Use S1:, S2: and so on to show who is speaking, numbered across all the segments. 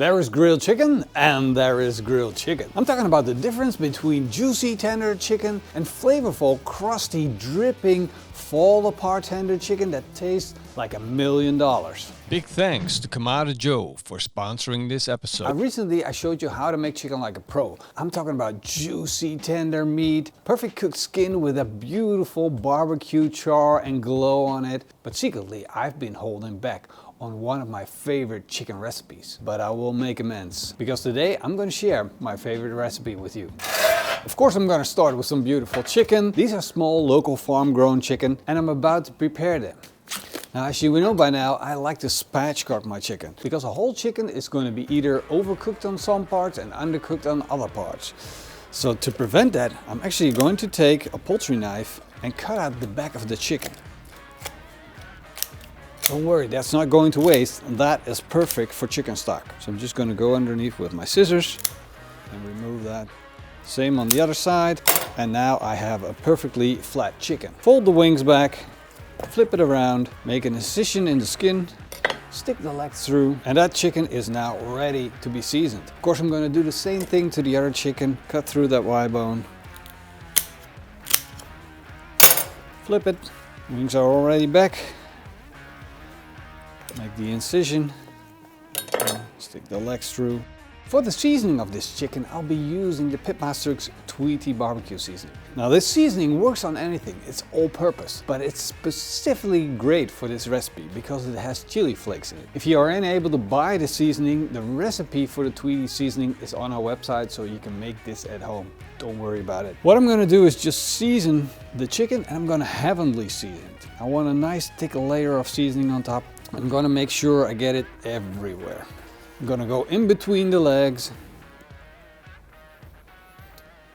S1: There is grilled chicken and there is grilled chicken. I'm talking about the difference between juicy tender chicken and flavorful, crusty, dripping, fall apart tender chicken that tastes like $1 million.
S2: Big thanks to kamadojoe for sponsoring this episode.
S1: Recently I showed you how to make chicken like a pro. I'm talking about juicy tender meat, perfect cooked skin with a beautiful barbecue char and glow on it. But secretly I've been holding back on one of my favorite chicken recipes. But I will make amends, because today I'm going to share my favorite recipe with you. Of course I'm going to start with some beautiful chicken. These are small local farm grown chicken and I'm about to prepare them. Now, as you know by now, I like to spatchcock my chicken, because a whole chicken is going to be either overcooked on some parts and undercooked on other parts. So to prevent that, I'm actually going to take a poultry knife and cut out the back of the chicken. Don't worry, that's not going to waste. That is perfect for chicken stock. So I'm just going to go underneath with my scissors and remove that. Same on the other side. And now I have a perfectly flat chicken. Fold the wings back, flip it around, make an incision in the skin, stick the leg through, and that chicken is now ready to be seasoned. Of course, I'm going to do the same thing to the other chicken. Cut through that Y-bone. Flip it. Wings are already back. Make the incision, stick the legs through. For the seasoning of this chicken, I'll be using the PITMASTERX Tweety barbecue seasoning. Now this seasoning works on anything, it's all purpose, but it's specifically great for this recipe because it has chili flakes in it. If you are unable to buy the seasoning, the recipe for the Tweety seasoning is on our website, so you can make this at home. Don't worry about it. What I'm going to do is just season the chicken, and I'm going to heavenly season it. I want a nice thick layer of seasoning on top. I'm going to make sure I get it everywhere. I'm going to go in between the legs,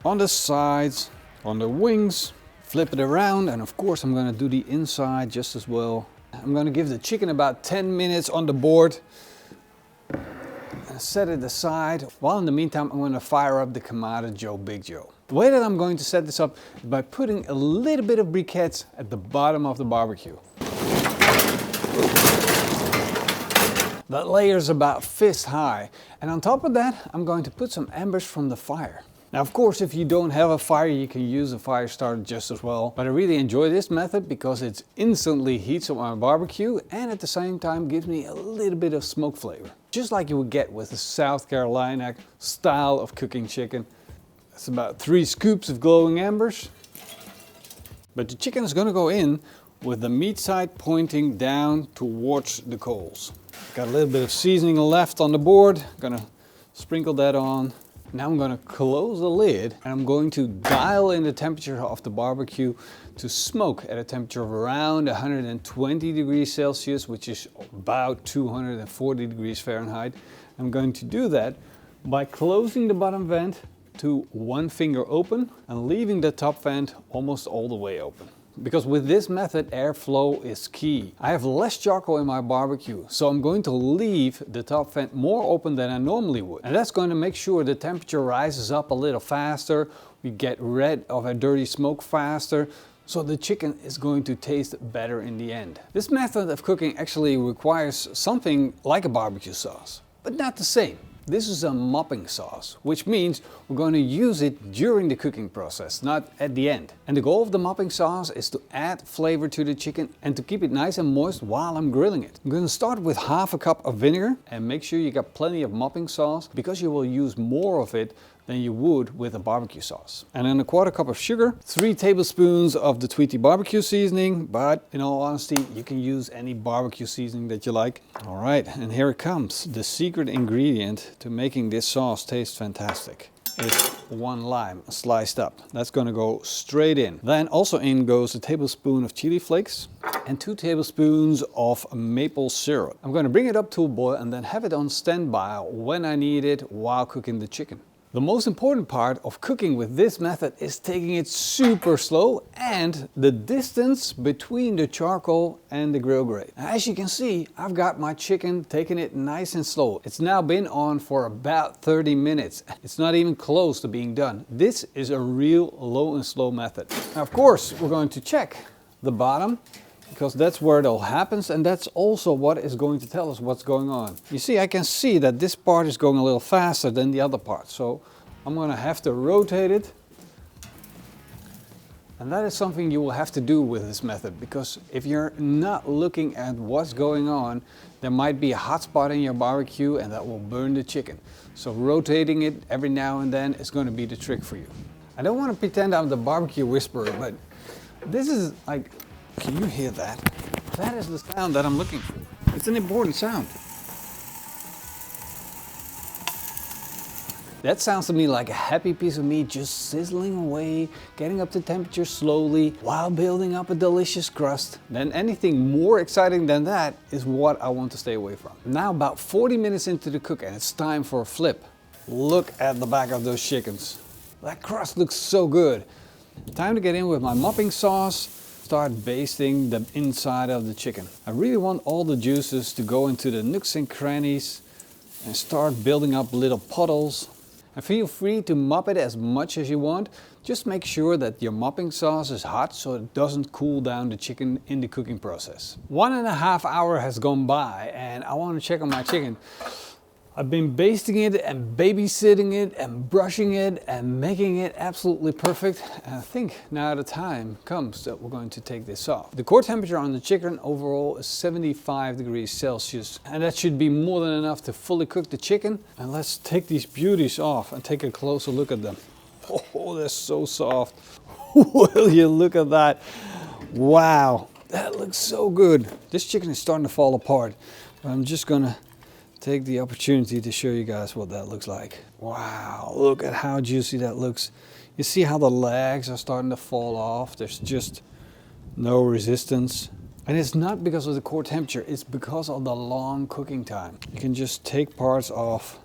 S1: on the sides, on the wings, flip it around, and of course I'm going to do the inside just as well. I'm going to give the chicken about 10 minutes on the board and set it aside. While in the meantime I'm going to fire up the kamadojoe Big Joe. The way that I'm going to set this up is by putting a little bit of briquettes at the bottom of the barbecue. That layer is about fist high, and on top of that I'm going to put some embers from the fire. Now of course, if you don't have a fire, you can use a fire starter just as well, but I really enjoy this method because it instantly heats up my barbecue and at the same time gives me a little bit of smoke flavor, just like you would get with the South Carolina style of cooking chicken. It's about 3 scoops of glowing embers, but the chicken is going to go in with the meat side pointing down towards the coals. Got a little bit of seasoning left on the board. Gonna sprinkle that on. Now I'm gonna close the lid and I'm going to dial in the temperature of the barbecue to smoke at a temperature of around 120 degrees Celsius, which is about 240 degrees Fahrenheit. I'm going to do that by closing the bottom vent to 1 finger open and leaving the top vent almost all the way open. Because with this method, airflow is key. I have less charcoal in my barbecue, so I'm going to leave the top vent more open than I normally would. And that's going to make sure the temperature rises up a little faster, we get rid of a dirty smoke faster, so the chicken is going to taste better in the end. This method of cooking actually requires something like a barbecue sauce, but not the same. This is a mopping sauce, which means we're going to use it during the cooking process, not at the end. And the goal of the mopping sauce is to add flavor to the chicken and to keep it nice and moist while I'm grilling it. I'm going to start with half a cup of vinegar and make sure you got plenty of mopping sauce because you will use more of it than you would with a barbecue sauce. And then a 1/4 cup of sugar, 3 tablespoons of the Tweety barbecue seasoning, but in all honesty, you can use any barbecue seasoning that you like. All right, and here it comes. The secret ingredient to making this sauce taste fantastic is 1 lime sliced up. That's gonna go straight in. Then also in goes a tablespoon of chili flakes and 2 tablespoons of maple syrup. I'm gonna bring it up to a boil and then have it on standby when I need it while cooking the chicken. The most important part of cooking with this method is taking it super slow and the distance between the charcoal and the grill grate. As you can see, I've got my chicken taking it nice and slow. It's now been on for about 30 minutes. It's not even close to being done. This is a real low and slow method. Now, of course, we're going to check the bottom because that's where it all happens, and that's also what is going to tell us what's going on. You see, I can see that this part is going a little faster than the other part, so I'm going to have to rotate it. And that is something you will have to do with this method, because if you're not looking at what's going on, there might be a hot spot in your barbecue and that will burn the chicken. So rotating it every now and then is going to be the trick for you. I don't want to pretend I'm the barbecue whisperer, but this is like, can you hear that? That is the sound that I'm looking for. It's an important sound. That sounds to me like a happy piece of meat just sizzling away, getting up to temperature slowly while building up a delicious crust. Then anything more exciting than that is what I want to stay away from. Now about 40 minutes into the cook and it's time for a flip. Look at the back of those chickens. That crust looks so good. Time to get in with my mopping sauce. Start basting the inside of the chicken. I really want all the juices to go into the nooks and crannies and start building up little puddles. And feel free to mop it as much as you want. Just make sure that your mopping sauce is hot so it doesn't cool down the chicken in the cooking process. 1.5 hours has gone by and I want to check on my chicken. I've been basting it and babysitting it and brushing it and making it absolutely perfect. And I think now the time comes that we're going to take this off. The core temperature on the chicken overall is 75 degrees Celsius. And that should be more than enough to fully cook the chicken. And let's take these beauties off and take a closer look at them. Oh, they're so soft. Will you look at that? Wow, that looks so good. This chicken is starting to fall apart. But I'm just gonna take the opportunity to show you guys what that looks like. Wow, look at how juicy that looks. You see how the legs are starting to fall off? There's just no resistance. And it's not because of the core temperature, it's because of the long cooking time. You can just take parts off.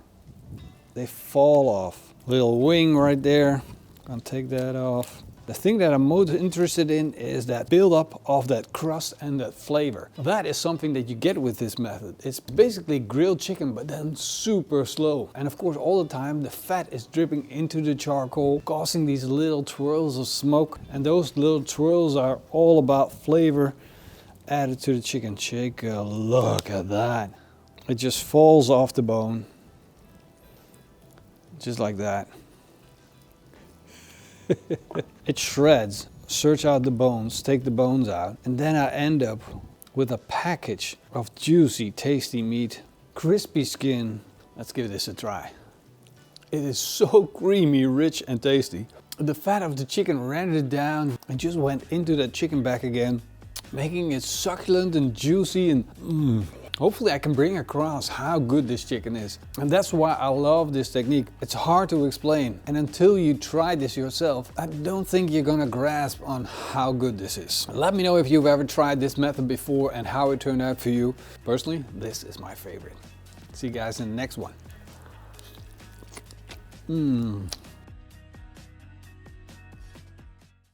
S1: They fall off. Little wing right there. Gonna take that off. The thing that I'm most interested in is that build-up of that crust and that flavor. That is something that you get with this method. It's basically grilled chicken, but then super slow. And of course, all the time, the fat is dripping into the charcoal, causing these little twirls of smoke. And those little twirls are all about flavor added to the chicken. Take a look at that. It just falls off the bone. Just like that. It shreds. Search out the bones, take the bones out, and then I end up with a package of juicy, tasty meat. Crispy skin. Let's give this a try. It is so creamy, rich and tasty. The fat of the chicken ran it down and just went into that chicken back again, making it succulent and juicy and hopefully I can bring across how good this chicken is. And that's why I love this technique. It's hard to explain. And until you try this yourself, I don't think you're gonna grasp on how good this is. Let me know if you've ever tried this method before and how it turned out for you. Personally, this is my favorite. See you guys in the next one.